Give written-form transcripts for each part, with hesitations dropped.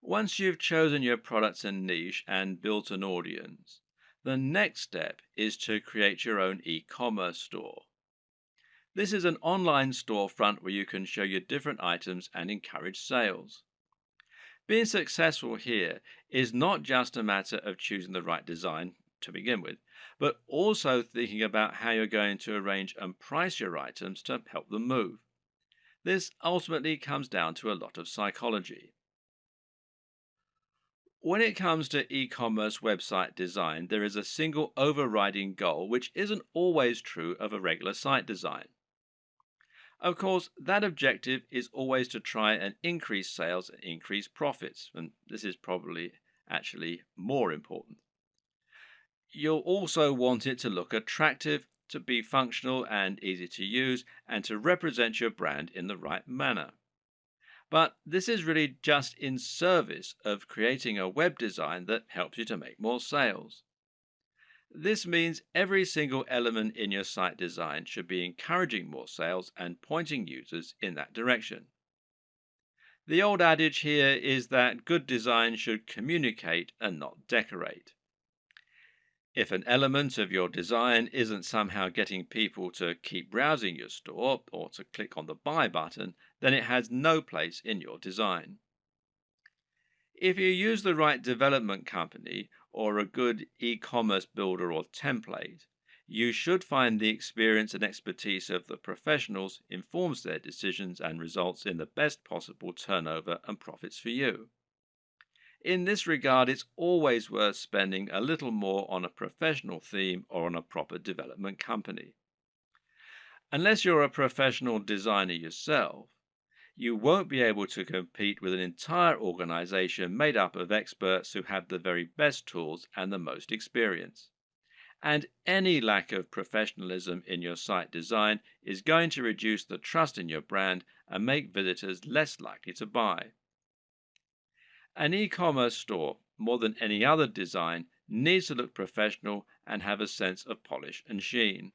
Once you've chosen your products and niche and built an audience, the next step is to create your own e-commerce store. This is an online storefront where you can show your different items and encourage sales. Being successful here is not just a matter of choosing the right design to begin with, but also thinking about how you're going to arrange and price your items to help them move. This ultimately comes down to a lot of psychology. When it comes to e commerce website design, there is a single overriding goal, which isn't always true of a regular site design. Of course, that objective is always to try and increase sales and increase profits, and this is probably actually more important. You'll also want it to look attractive, to be functional and easy to use, and to represent your brand in the right manner. But this is really just in service of creating a web design that helps you to make more sales. This means every single element in your site design should be encouraging more sales and pointing users in that direction. The old adage here is that good design should communicate and not decorate. If an element of your design isn't somehow getting people to keep browsing your store or to click on the buy button, then it has no place in your design. If you use the right development company or a good e commerce builder or template, you should find the experience and expertise of the professionals informs their decisions and results in the best possible turnover and profits for you. In this regard, it's always worth spending a little more on a professional theme or on a proper development company. Unless you're a professional designer yourself, you won't be able to compete with an entire organization made up of experts who have the very best tools and the most experience. And any lack of professionalism in your site design is going to reduce the trust in your brand and make visitors less likely to buy. An e commerce store, more than any other design, needs to look professional and have a sense of polish and sheen.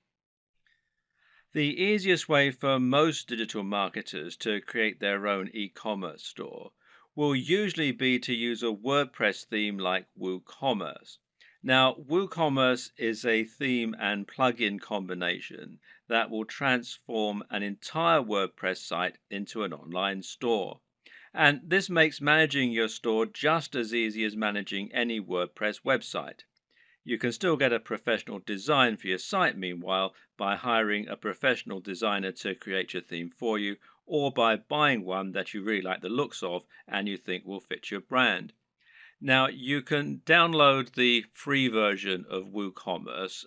The easiest way for most digital marketers to create their own e commerce store will usually be to use a WordPress theme like WooCommerce. Now, WooCommerce is a theme and plugin combination that will transform an entire WordPress site into an online store. And this makes managing your store just as easy as managing any WordPress website. You can still get a professional design for your site, meanwhile, by hiring a professional designer to create your theme for you, or by buying one that you really like the looks of and you think will fit your brand. Now, you can download the free version of WooCommerce,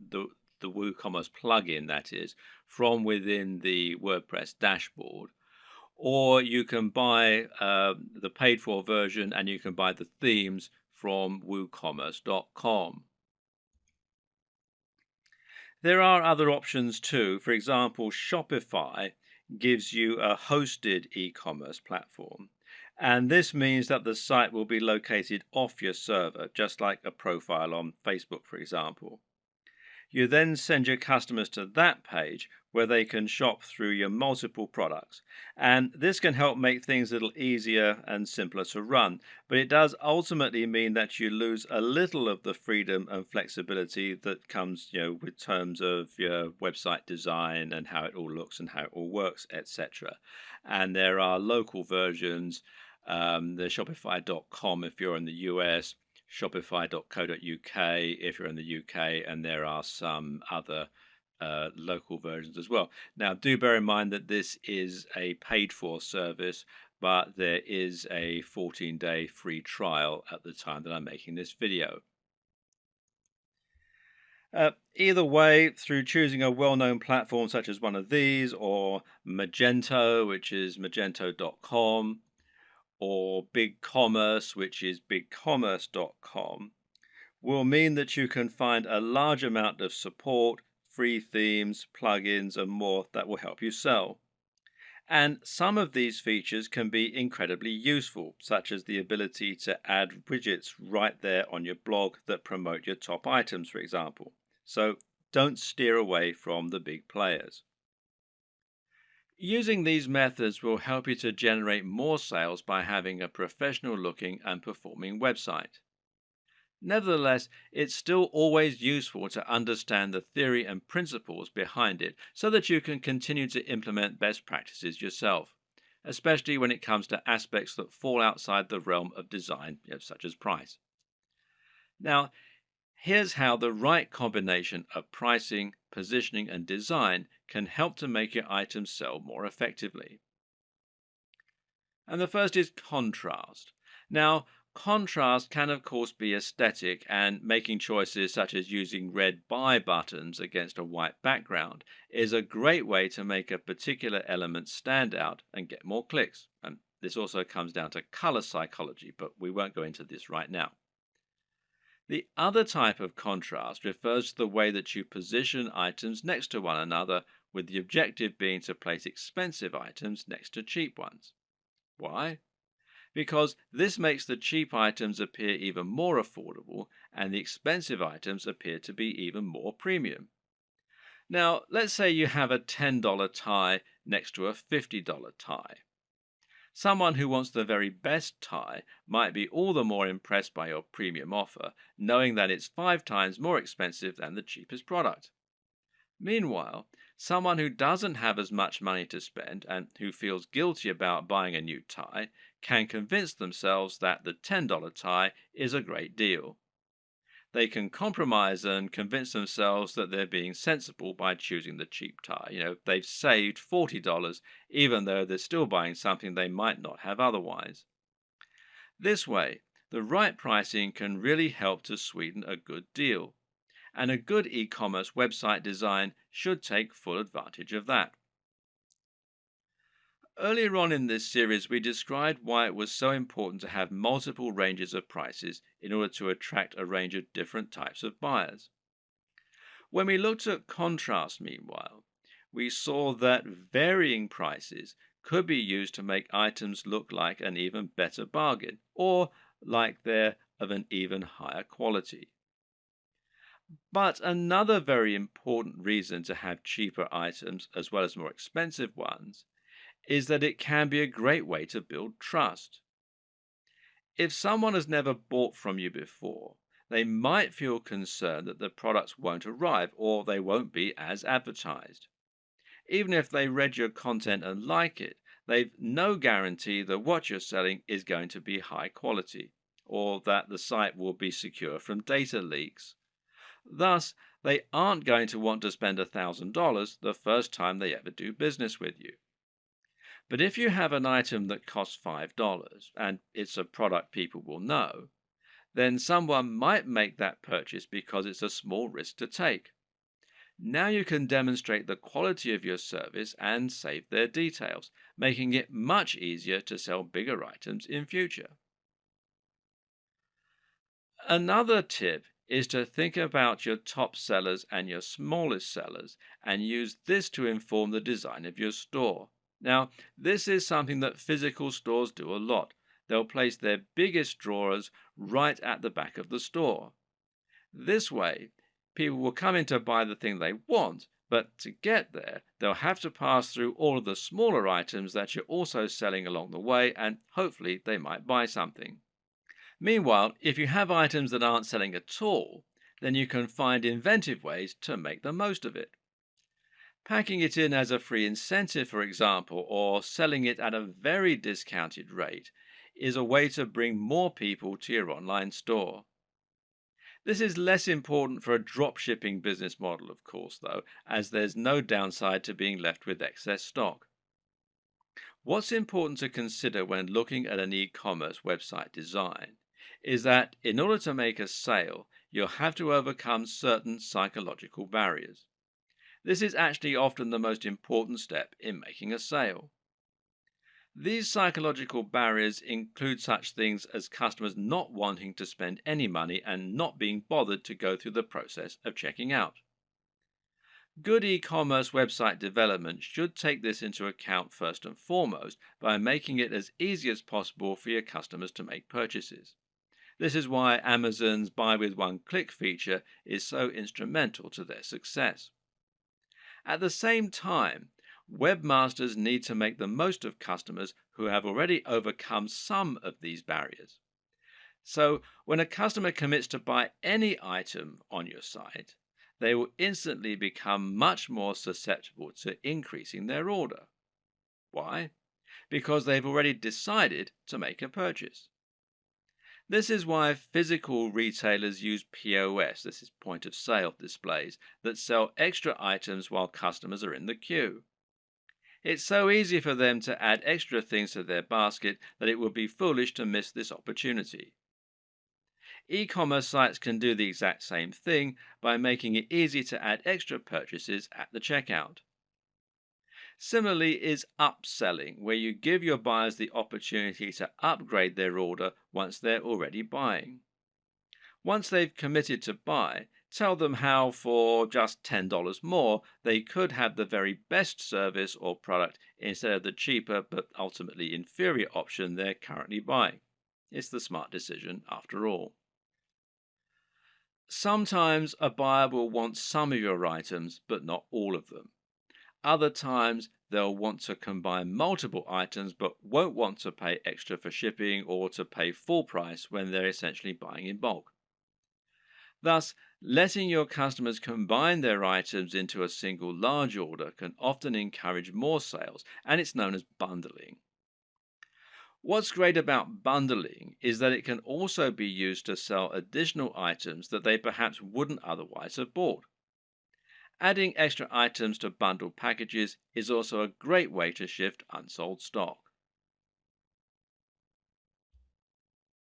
the WooCommerce plugin, that is, from within the WordPress dashboard, or you can buy the paid for version and you can buy the themes from woocommerce.com. There are other options too. For example, Shopify gives you a hosted e commerce platform. And this means that the site will be located off your server, just like a profile on Facebook, for example. You then send your customers to that page where they can shop through your multiple products. And this can help make things a little easier and simpler to run. But it does ultimately mean that you lose a little of the freedom and flexibility that comes, with terms of your website design and how it all looks and how it all works, etc. And there are local versions, the Shopify.com if you're in the US, shopify.co.uk if you're in the UK, and there are some other local versions as well. Now, do bear in mind that this is a paid for service, but there is a 14-day free trial at the time that I'm making this video. Either way, through choosing a well-known platform such as one of these, or Magento, which is magento.com, or BigCommerce, which is bigcommerce.com, will mean that you can find a large amount of support, free themes, plugins, and more that will help you sell. And some of these features can be incredibly useful, such as the ability to add widgets right there on your blog that promote your top items, for example. So don't steer away from the big players. Using these methods will help you to generate more sales by having a professional looking and performing website. Nevertheless, it's still always useful to understand the theory and principles behind it so that you can continue to implement best practices yourself, especially when it comes to aspects that fall outside the realm of design, such as price. Now, here's how the right combination of pricing, positioning, and design can help to make your items sell more effectively. And the first is contrast. Now, contrast can, of course, be aesthetic, and making choices such as using red buy buttons against a white background is a great way to make a particular element stand out and get more clicks. And this also comes down to color psychology, but we won't go into this right now. The other type of contrast refers to the way that you position items next to one another, with the objective being to place expensive items next to cheap ones. Why? Because this makes the cheap items appear even more affordable and the expensive items appear to be even more premium. Now, let's say you have a $10 tie next to a $50 tie. Someone who wants the very best tie might be all the more impressed by your premium offer, knowing that it's 5 times more expensive than the cheapest product. Meanwhile, someone who doesn't have as much money to spend and who feels guilty about buying a new tie can convince themselves that the $10 tie is a great deal. They can compromise and convince themselves that they're being sensible by choosing the cheap tie. They've saved $40 even though they're still buying something they might not have otherwise. This way, the right pricing can really help to sweeten a good deal. And a good e-commerce website design should take full advantage of that. Earlier on in this series, we described why it was so important to have multiple ranges of prices in order to attract a range of different types of buyers. When we looked at contrast, meanwhile, we saw that varying prices could be used to make items look like an even better bargain, or like they're of an even higher quality. But another very important reason to have cheaper items as well as more expensive ones is that it can be a great way to build trust. If someone has never bought from you before, they might feel concerned that the products won't arrive or they won't be as advertised. Even if they read your content and like it, they've no guarantee that what you're selling is going to be high quality or that the site will be secure from data leaks. Thus, they aren't going to want to spend $1,000 the first time they ever do business with you. But if you have an item that costs $5 and it's a product people will know, then someone might make that purchase because it's a small risk to take. Now you can demonstrate the quality of your service and save their details, making it much easier to sell bigger items in future. Another tip is to think about your top sellers and your smallest sellers and use this to inform the design of your store. Now, this is something that physical stores do a lot. They'll place their biggest drawers right at the back of the store. This way, people will come in to buy the thing they want, but to get there, they'll have to pass through all of the smaller items that you're also selling along the way, and hopefully they might buy something. Meanwhile, if you have items that aren't selling at all, then you can find inventive ways to make the most of it. Packing it in as a free incentive, for example, or selling it at a very discounted rate is a way to bring more people to your online store. This is less important for a dropshipping business model, of course, though, as there's no downside to being left with excess stock. What's important to consider when looking at an e-commerce website design is that in order to make a sale, you'll have to overcome certain psychological barriers. This is actually often the most important step in making a sale. These psychological barriers include such things as customers not wanting to spend any money and not being bothered to go through the process of checking out. Good e-commerce website development should take this into account first and foremost by making it as easy as possible for your customers to make purchases. This is why Amazon's buy with one click feature is so instrumental to their success. At the same time, Webmasters need to make the most of customers who have already overcome some of these barriers. So, when a customer commits to buy any item on your site, they will instantly become much more susceptible to increasing their order. Why? Because they've already decided to make a purchase. This is why physical retailers use POS, this is point of sale displays, that sell extra items while customers are in the queue. It's so easy for them to add extra things to their basket that it would be foolish to miss this opportunity. E-commerce sites can do the exact same thing by making it easy to add extra purchases at the checkout. Similarly is upselling, where you give your buyers the opportunity to upgrade their order once they're already buying. Once they've committed to buy, tell them how for just $10 more they could have the very best service or product instead of the cheaper but ultimately inferior option they're currently buying. It's the smart decision after all. Sometimes a buyer will want some of your items, but not all of them. Other times they'll want to combine multiple items, but won't want to pay extra for shipping or to pay full price when they're essentially buying in bulk. Thus, letting your customers combine their items into a single large order can often encourage more sales, and it's known as bundling. What's great about bundling is that it can also be used to sell additional items that they perhaps wouldn't otherwise have bought. Adding extra items to bundled packages is also a great way to shift unsold stock.